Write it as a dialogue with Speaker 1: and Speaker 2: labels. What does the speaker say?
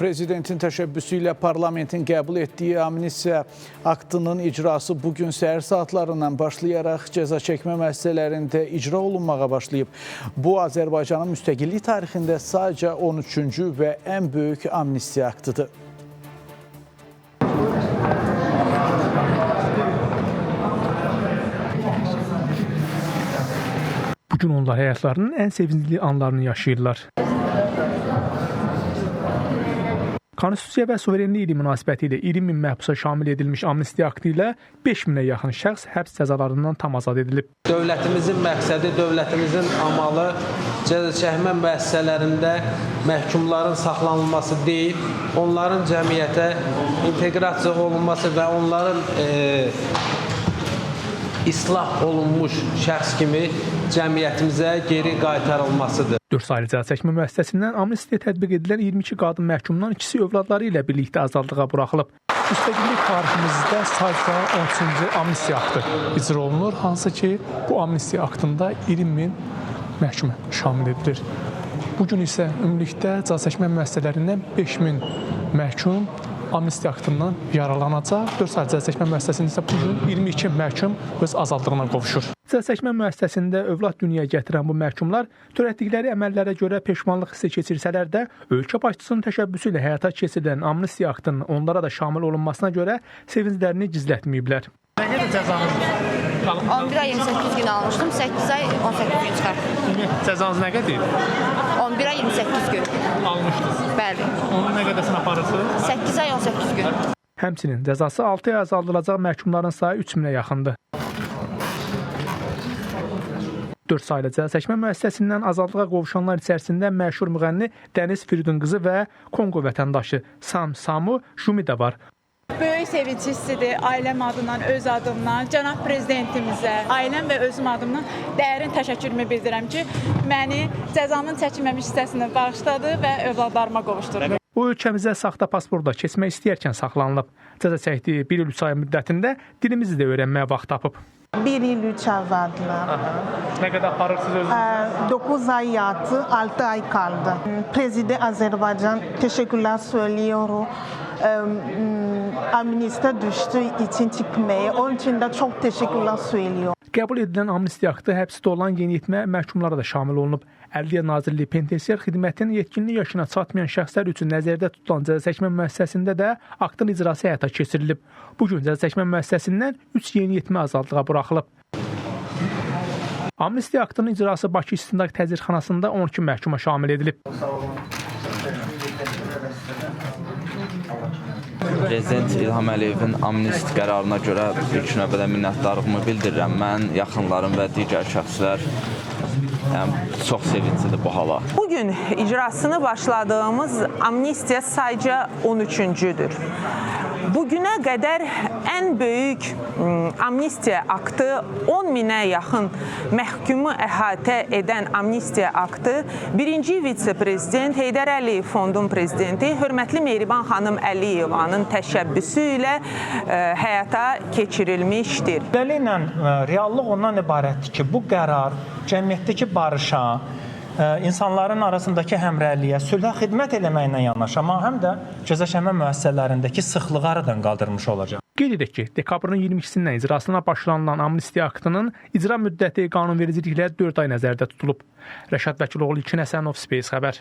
Speaker 1: Prezidentin təşəbbüsü ilə parlamentin qəbul etdiyi amnistiya aktının icrası bugün səhər saatlarından başlayaraq cəza çəkmə müəssisələrində icra olunmağa başlayıb. Bu, Azərbaycanın müstəqillik tarixində sadəcə 13-cü və ən böyük amnistiya aktıdır.
Speaker 2: Bugün onlar həyatlarının ən sevincli anlarını yaşayırlar. Konstitusiya və suverenlik ili münasibəti ilə 20 min məhbusa şamil edilmiş amnistiya aktı ilə 5 minə yaxın şəxs həbs cəzalarından tam azad edilib.
Speaker 3: Dövlətimizin məqsədi, dövlətimizin amalı cəza çəkmə müəssisələrində məhkumların saxlanılması deyil, onların cəmiyyətə inteqrasiya olunması və onların islah olunmuş şəxs kimi cəmiyyətimizə geri qaytarılmasıdır.
Speaker 2: 4 saylı cəza çəkmə müəssisəsindən amnistiya tətbiq edilən 22 qadın məhkumdan ikisi övladları ilə birlikdə azadlığa buraxılıb. Müstəqillik tariximizdə sadəcə 13-cü amnistiya aktı icra olunur, hansı ki bu amnistiya aktında 20 min məhkum şamil edilir. Bugün isə ümumilikdə cəza çəkmə müəssisələrindən 5 min məhkum amnistiya aktından yaralanacaq. 4 saylı cəza çəkmə müəssisəsində isə bugün 22 məhkum öz azadlığına qovuşur. Cəza çəkmə müəssisəsində övlad dünyaya gətirən bu məhkumlar törətdikləri əməllərə görə peşmanlıq hissi keçirsələr də, ölkə başçısının təşəbbüsü ilə həyata keçirilən amnistiya aktının onlara da şamil olunmasına görə sevinclərini gizlətməyiblər. Necə cəzanız?
Speaker 4: 11 ay 28 gün almışdım, 8 ay 18 gün çıxartdım.
Speaker 2: Cəzanız nə qədər?
Speaker 4: 11 ay 28 gün.
Speaker 2: Almışdınız.
Speaker 4: Bəli.
Speaker 2: Onun nə qədərsini aparırsınız?
Speaker 4: 8 ay 18 gün.
Speaker 2: Həmçinin cəzası 6 ay azaldılacaq məhkumların sayı 3 minə yaxındır. 4 saylı cəza çəkmə müəssisəsindən azadlığa qovuşanlar içərisində məşhur müğənni Dəniz Firidun qızı və Konqo vətəndaşı Sam Samu Jumi də var.
Speaker 5: Böyük sevinç hissidir. Ailəm adından, öz adımdan, cənab prezidentimizə, ailəm və özüm adımdan dərin təşəkkürümü bildirirəm ki, məni cəzanın çəkilməmiş hissəsini bağışladı və övladlarıma qovuşdurdu.
Speaker 2: O, ölkəmizə saxta pasportla keçmək istəyərkən saxlanılıb. Cəza çəkdiyi 1 il 3 ay müddətində dilimizi də öyrənməyə vaxt tapıb.
Speaker 6: 1 il 3 ay vardılar.
Speaker 2: Nə qədər aparırsınız özünüz?
Speaker 6: 9 ay yattı, 6 ay kaldı. Prezident Azerbaycan teşekkürler söylüyorum. Amnistiya düştüğü için çıkmaya. Onun için de çok teşekkürler söylüyorum.
Speaker 2: Qəbul edilən amnistiya aktı həbsdə olan yeniyetmə məhkumlara da şamil olunub. Ədliyyə Nazirliyi penitensiar xidmətin yetkinlik yaşına çatmayan şəxslər üçün nəzərdə tutulan cəza çəkmə müəssisəsində də aktın icrası həyata keçirilib. Bugün cəza çəkmə müəssisəsindən 3 yeniyetmə azadlığa buraxılıb. Amnistiya aktının icrası Bakı İstintaq Təcridxanasında 12 məhkuma şamil edilib.
Speaker 7: Prezident İlham Əliyevin amnisti qərarına görə ilk növbədə minnətdarlığımı bildirirəm. Mən, yaxınlarım və digər şəxslər çox sevincidir bu hala.
Speaker 8: Bugün icrasını başladığımız amnistiya sadəcə 13-cüdür. Bugünə qədər ən böyük amnistiya aktı 10 minə yaxın məhkumu əhatə edən amnistiya aktı 1-ci vitse-prezident Heydər Əliyev Fondun prezidenti hörmətli Mehriban xanım Əliyevanın təşəbbüsü ilə həyata keçirilmişdir.
Speaker 9: Beləliklə, reallıq ondan ibarətdir ki, bu qərar cəmiyyətdəki barışa, insanların arasındakı həmrəyliyə, sülhə xidmət eləməklə yanaşı, amma həm də cəza çəkmə müəssisələrindəki sıxlığı aradan qaldırmış olacaq.
Speaker 2: Qeyd edək ki, dekabrın 22-sindən icrasına başlanılan amnistiya aktının icra müddəti qanunvericiliklə 4 ay nəzərdə tutulub. Rəşad Vəkiloğlu, İlkin Həsənov, Space xəbər.